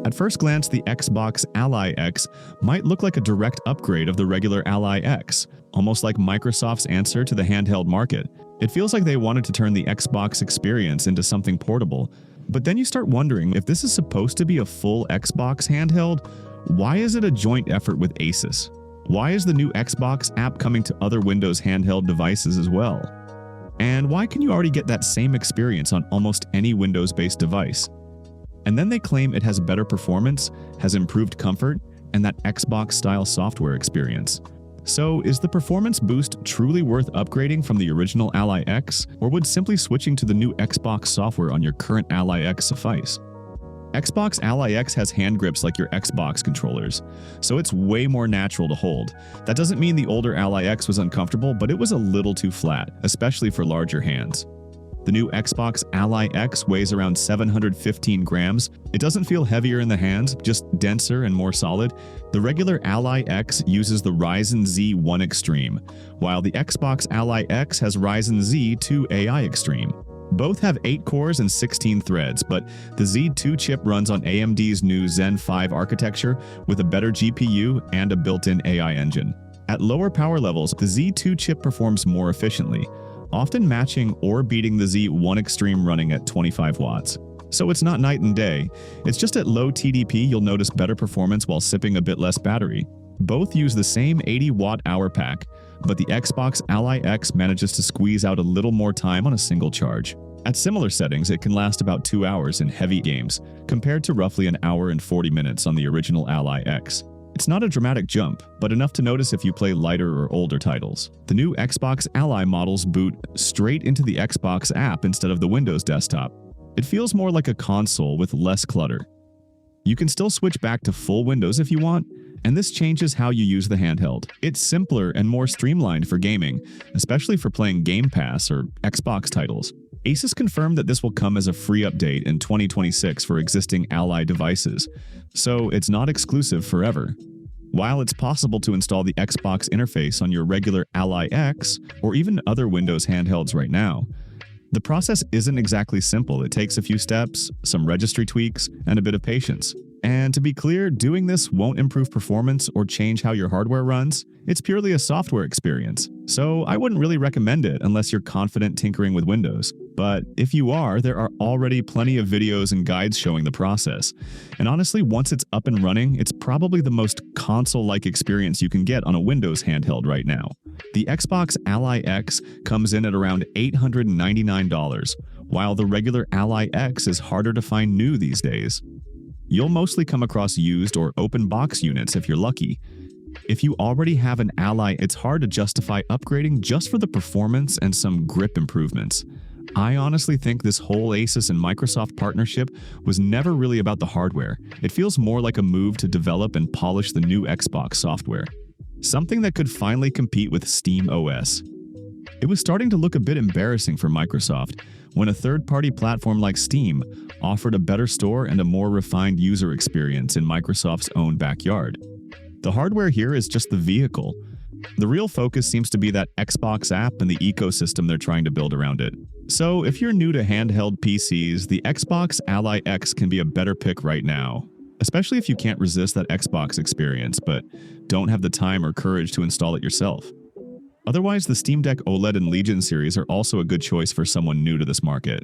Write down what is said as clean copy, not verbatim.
At first glance, the Xbox Ally X might look like a direct upgrade of the regular Ally X, almost like Microsoft's answer to the handheld market. It feels like they wanted to turn the Xbox experience into something portable. But then you start wondering, if this is supposed to be a full Xbox handheld, why is it a joint effort with Asus? Why is the new Xbox app coming to other Windows handheld devices as well? And why can you already get that same experience on almost any Windows-based device? And then they claim it has better performance, has improved comfort, and that Xbox-style software experience. So is the performance boost truly worth upgrading from the original Ally X, or would simply switching to the new Xbox software on your current Ally X suffice? Xbox Ally X has hand grips like your Xbox controllers, so it's way more natural to hold. That doesn't mean the older Ally X was uncomfortable, but it was a little too flat, especially for larger hands. The new Xbox Ally X weighs around 715 grams. It doesn't feel heavier in the hands, just denser and more solid. The regular Ally X uses the Ryzen Z2 Extreme, while the Xbox Ally X has Ryzen Z2 AI Extreme. Both have 8 cores and 16 threads, but the Z2 chip runs on AMD's new Zen 5 architecture with a better GPU and a built-in AI engine. At lower power levels, the Z2 chip performs more efficiently, often matching or beating the Z1 Extreme running at 25 watts. So it's not night and day. It's just at low TDP you'll notice better performance while sipping a bit less battery. Both use the same 80 watt-hour pack, but the Xbox Ally X manages to squeeze out a little more time on a single charge. At similar settings, it can last about 2 hours in heavy games, compared to roughly an hour and 40 minutes on the original Ally X. It's not a dramatic jump, but enough to notice if you play lighter or older titles. The new Xbox Ally models boot straight into the Xbox app instead of the Windows desktop. It feels more like a console with less clutter. You can still switch back to full Windows if you want, and this changes how you use the handheld. It's simpler and more streamlined for gaming, especially for playing Game Pass or Xbox titles. Asus confirmed that this will come as a free update in 2026 for existing Ally devices, so it's not exclusive forever. While it's possible to install the Xbox interface on your regular Ally X or even other Windows handhelds right now, the process isn't exactly simple. It takes a few steps, some registry tweaks, and a bit of patience. And to be clear, doing this won't improve performance or change how your hardware runs. It's purely a software experience, so I wouldn't really recommend it unless you're confident tinkering with Windows. But if you are, there are already plenty of videos and guides showing the process. And honestly, once it's up and running, it's probably the most console-like experience you can get on a Windows handheld right now. The Xbox Ally X comes in at around $899, while the regular Ally X is harder to find new these days. You'll mostly come across used or open box units if you're lucky. If you already have an Ally, it's hard to justify upgrading just for the performance and some grip improvements. I honestly think this whole Asus and Microsoft partnership was never really about the hardware. It feels more like a move to develop and polish the new Xbox software, something that could finally compete with Steam OS. It was starting to look a bit embarrassing for Microsoft when a third-party platform like Steam offered a better store and a more refined user experience in Microsoft's own backyard. The hardware here is just the vehicle. The real focus seems to be that Xbox app and the ecosystem they're trying to build around it. So if you're new to handheld PCs, the Xbox Ally X can be a better pick right now, especially if you can't resist that Xbox experience but don't have the time or courage to install it yourself. Otherwise, the Steam Deck OLED and Legion series are also a good choice for someone new to this market.